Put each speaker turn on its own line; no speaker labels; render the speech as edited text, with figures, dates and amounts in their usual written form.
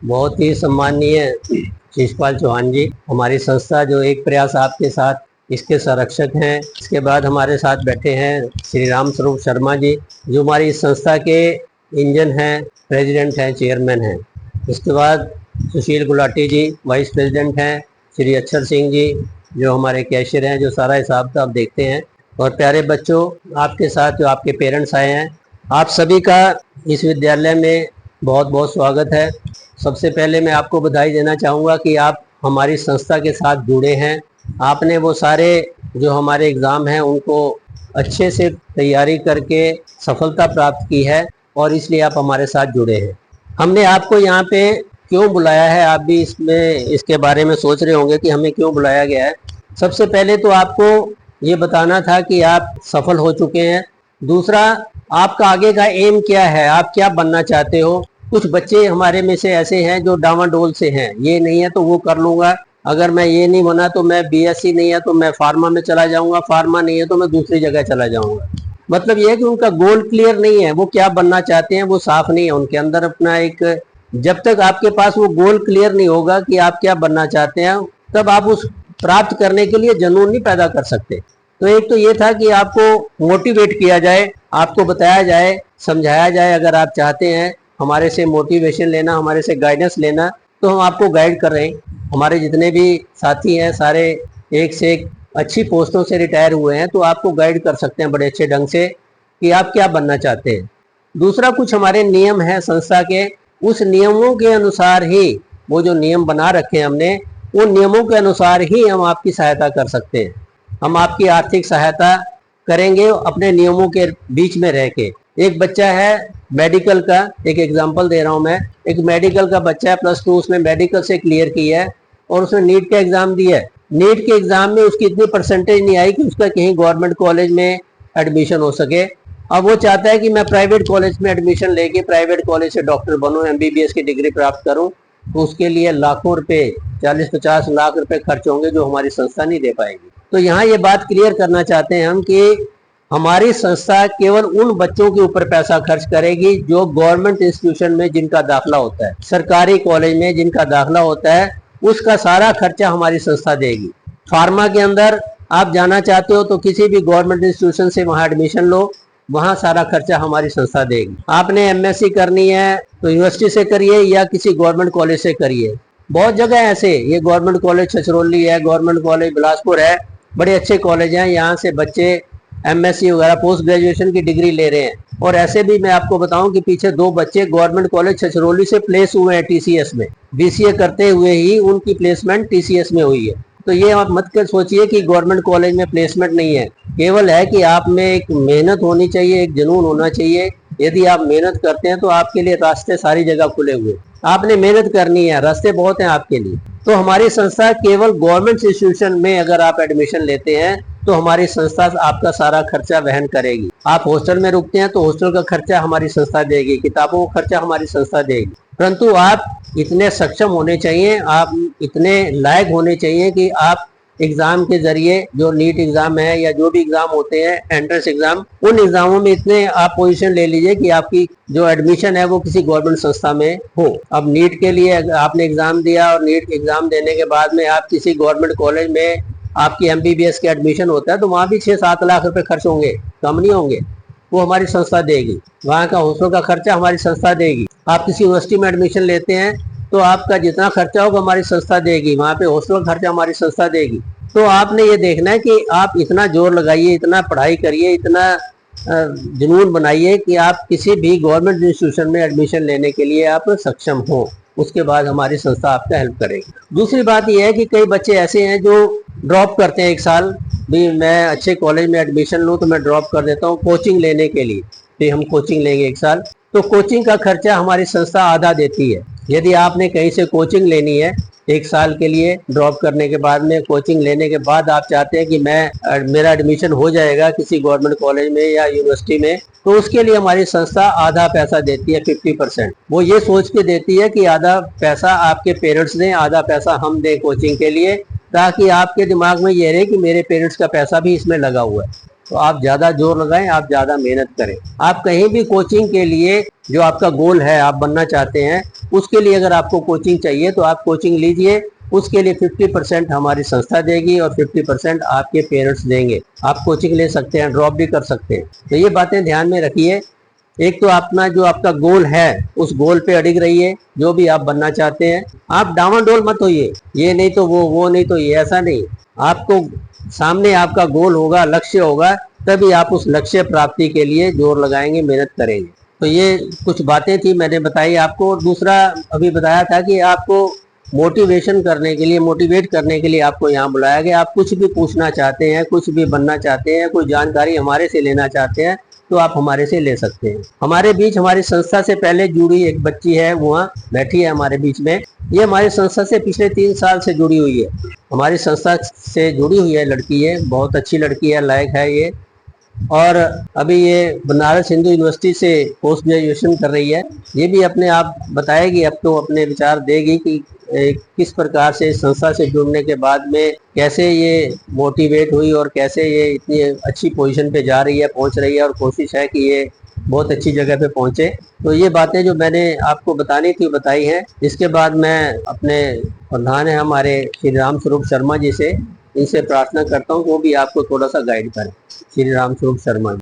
बहुत ही सम्मानीय शिषपाल चौहान जी, हमारी संस्था जो एक प्रयास आपके साथ इसके संरक्षक हैं। इसके बाद हमारे साथ बैठे हैं श्री राम स्वरूप शर्मा जी, जो हमारी इस संस्था के इंजन हैं, प्रेसिडेंट हैं, चेयरमैन हैं। इसके बाद सुशील गुलाटी जी वाइस प्रेसिडेंट हैं। श्री अक्षर सिंह जी जो हमारे कैशियर हैं, जो सारा हिसाब किताब देखते हैं। और प्यारे बच्चों, आपके साथ जो आपके पेरेंट्स आए हैं, आप सभी का इस विद्यालय में बहुत बहुत स्वागत है। सबसे पहले मैं आपको बधाई देना चाहूँगा कि आप हमारी संस्था के साथ जुड़े हैं। आपने वो सारे जो हमारे एग्ज़ाम हैं उनको अच्छे से तैयारी करके सफलता प्राप्त की है और इसलिए आप हमारे साथ जुड़े हैं। हमने आपको यहाँ पे क्यों बुलाया है, आप भी इसमें इसके बारे में सोच रहे होंगे कि हमें क्यों बुलाया गया है। सबसे पहले तो आपको ये बताना था कि आप सफल हो चुके हैं। दूसरा, आपका आगे का एम क्या है, आप क्या बनना चाहते हो। कुछ बच्चे हमारे में से ऐसे हैं जो डावाडोल से हैं, ये नहीं है तो वो कर लूँगा, अगर मैं ये नहीं बना तो मैं बीएससी नहीं है तो मैं फार्मा में चला जाऊँगा, फार्मा नहीं है तो मैं दूसरी जगह चला जाऊँगा। मतलब ये है कि उनका गोल क्लियर नहीं है, वो क्या बनना चाहते हैं वो साफ नहीं है उनके अंदर अपना एक। जब तक आपके पास वो गोल क्लियर नहीं होगा कि आप क्या बनना चाहते हैं, तब आप उस प्राप्त करने के लिए जुनून नहीं पैदा कर सकते। तो एक तो ये था कि आपको मोटिवेट किया जाए, आपको बताया जाए, समझाया जाए। अगर आप चाहते हैं हमारे से मोटिवेशन लेना, हमारे से गाइडेंस लेना, तो हम आपको गाइड कर रहे हैं। हमारे जितने भी साथी हैं सारे एक से एक अच्छी पोस्टों से रिटायर हुए हैं, तो आपको गाइड कर सकते हैं बड़े अच्छे ढंग से कि आप क्या बनना चाहते हैं। दूसरा, कुछ हमारे नियम हैं संस्था के, उस नियमों के अनुसार ही, वो जो नियम बना रखे हैं हमने, उन नियमों के अनुसार ही हम आपकी सहायता कर सकते हैं। हम आपकी आर्थिक सहायता करेंगे अपने नियमों के बीच में रह के। एक बच्चा है मेडिकल का, एक एग्जांपल दे रहा हूं मैं, एक मेडिकल का बच्चा है, +2 उसने मेडिकल से क्लियर किया है और उसने नीट का एग्जाम दिया है। नीट के एग्जाम में उसकी इतनी परसेंटेज नहीं आई कि उसका कहीं गवर्नमेंट कॉलेज में एडमिशन हो सके। अब वो चाहता है कि मैं प्राइवेट कॉलेज में एडमिशन लेके प्राइवेट कॉलेज से डॉक्टर बनूं, MBBS की डिग्री प्राप्त करूं, तो उसके लिए लाखों रुपए, 40-50 लाख रुपए खर्च होंगे जो हमारी संस्था नहीं दे पाएगी। तो यहाँ ये बात क्लियर करना चाहते हैं हम कि हमारी संस्था केवल उन बच्चों के ऊपर पैसा खर्च करेगी जो गवर्नमेंट इंस्टीट्यूशन में जिनका दाखिला होता है, सरकारी कॉलेज में जिनका दाखिला होता है, उसका सारा खर्चा हमारी संस्था देगी। फार्मा के अंदर आप जाना चाहते हो तो किसी भी गवर्नमेंट इंस्टीट्यूशन से वहाँ एडमिशन लो, वहाँ सारा खर्चा हमारी संस्था देगी। आपने MSc करनी है तो यूनिवर्सिटी से करिए या किसी गवर्नमेंट कॉलेज से करिए। बहुत जगह ऐसे, ये गवर्नमेंट कॉलेज छछरौली है, गवर्नमेंट कॉलेज बिलासपुर है, बड़े अच्छे कॉलेज हैं, यहाँ से बच्चे MSc वगैरह पोस्ट ग्रेजुएशन की डिग्री ले रहे हैं। और ऐसे भी मैं आपको बताऊं कि पीछे 2 बच्चे गवर्नमेंट कॉलेज छछरौली से प्लेस हुए हैं TCS में, BCA करते हुए ही उनकी प्लेसमेंट TCS में हुई है। तो ये आप मत कर सोचिए कि गवर्नमेंट कॉलेज में प्लेसमेंट नहीं है, केवल है कि आप में एक मेहनत होनी चाहिए, एक जुनून होना चाहिए। यदि आप मेहनत करते हैं तो आपके लिए रास्ते सारी जगह खुले हुए। आपने मेहनत करनी है, रास्ते बहुत हैं आपके लिए। तो हमारी संस्था केवल गवर्नमेंट इंस्टीट्यूशन में अगर आप एडमिशन लेते हैं तो हमारी संस्था आपका सारा खर्चा वहन करेगी। आप हॉस्टल में रुकते हैं तो हॉस्टल का खर्चा हमारी संस्था देगी, किताबों का खर्चा हमारी संस्था देगी। परंतु आप इतने सक्षम होने चाहिए, आप इतने लायक होने चाहिए कि आप एग्जाम के जरिए, जो नीट एग्जाम है या जो भी एग्जाम होते हैं एंट्रेंस एग्जाम, उन एग्जामों में इतने आप पोजीशन ले लीजिए कि आपकी जो एडमिशन है वो किसी गवर्नमेंट संस्था में हो। अब नीट के लिए आपने एग्जाम दिया और नीट एग्जाम देने के बाद में आप किसी गवर्नमेंट कॉलेज में आपकी MBBS के एडमिशन होता है तो वहाँ भी 6-7 लाख रुपए खर्च होंगे, कम नहीं होंगे, वो हमारी संस्था देगी। वहाँ का हॉस्टल का खर्चा हमारी संस्था देगी। आप किसी यूनिवर्सिटी में एडमिशन लेते हैं तो आपका जितना खर्चा होगा हमारी संस्था देगी, वहाँ पे हॉस्टल का खर्चा हमारी संस्था देगी। तो आपने ये देखना है कि आप इतना जोर लगाइए, इतना पढ़ाई करिए, इतना जुनून बनाइए कि आप किसी भी गवर्नमेंट इंस्टीट्यूशन में एडमिशन लेने के लिए आप सक्षम हो। उसके बाद हमारी संस्था आपका हेल्प करेगी। दूसरी बात यह है कि कई बच्चे ऐसे हैं जो ड्रॉप करते हैं 1 साल, भी मैं अच्छे कॉलेज में एडमिशन लूँ तो मैं ड्रॉप कर देता हूँ कोचिंग लेने के लिए, फिर हम कोचिंग लेंगे 1 साल, तो कोचिंग का खर्चा हमारी संस्था आधा देती है। यदि आपने कहीं से कोचिंग लेनी है 1 साल के लिए, ड्रॉप करने के बाद में कोचिंग लेने के बाद आप चाहते हैं कि मेरा एडमिशन हो जाएगा किसी गवर्नमेंट कॉलेज में या यूनिवर्सिटी में, तो उसके लिए हमारी संस्था आधा पैसा देती है, 50%। वो ये सोच के देती है कि आधा पैसा आपके पेरेंट्स दें, आधा पैसा हम दें कोचिंग के लिए, ताकि आपके दिमाग में ये रहे कि मेरे पेरेंट्स का पैसा भी इसमें लगा हुआ है। तो आप ज़्यादा जोर लगाएं, आप ज़्यादा मेहनत करें। आप कहीं भी कोचिंग के लिए जो आपका गोल है, आप बनना चाहते हैं, उसके लिए अगर आपको कोचिंग चाहिए तो आप कोचिंग लीजिए। उसके लिए 50% हमारी संस्था देगी और 50% आपके पेरेंट्स देंगे। आप कोचिंग ले सकते हैं, ड्रॉप भी कर सकते हैं। तो ये बातें ध्यान में रखिए। एक तो अपना जो आपका गोल है उस गोल पे अडिग रहिए, जो भी आप बनना चाहते हैं। आप डावाडोल मत होइए, ये नहीं तो वो नहीं तो ये, ऐसा नहीं। आपको सामने आपका गोल होगा, लक्ष्य होगा, तभी आप उस लक्ष्य प्राप्ति के लिए जोर लगाएंगे, मेहनत करेंगे। तो ये कुछ बातें थी मैंने बताई आपको। दूसरा अभी बताया था कि आपको मोटिवेशन करने के लिए, मोटिवेट करने के लिए आपको यहाँ बुलाया गया। आप कुछ भी पूछना चाहते हैं, कुछ भी बनना चाहते हैं, कोई जानकारी हमारे से लेना चाहते हैं तो आप हमारे से ले सकते हैं। हमारे बीच हमारी संस्था से पहले जुड़ी एक बच्ची है, वहाँ बैठी है हमारे बीच में। ये हमारी संस्था से पिछले 3 साल से जुड़ी हुई है। हमारी संस्था से जुड़ी हुई है लड़की है, बहुत अच्छी लड़की है, लायक है ये। और अभी ये बनारस हिंदू यूनिवर्सिटी से पोस्ट ग्रेजुएशन कर रही है। ये भी अपने आप बताएगी, अब तो अपने विचार देगी कि किस प्रकार से संस्था से जुड़ने के बाद में कैसे ये मोटिवेट हुई और कैसे ये इतनी अच्छी पोजीशन पे जा रही है, पहुंच रही है, और कोशिश है कि ये बहुत अच्छी जगह पे पहुंचे। तो ये बातें जो मैंने आपको बतानी थी बताई हैं। इसके बाद मैं अपने प्रधान है हमारे श्री राम स्वरूप शर्मा जी से, इनसे प्रार्थना करता हूँ वो भी आपको थोड़ा सा गाइड करें। श्री राम स्वरूप शर्मा जी।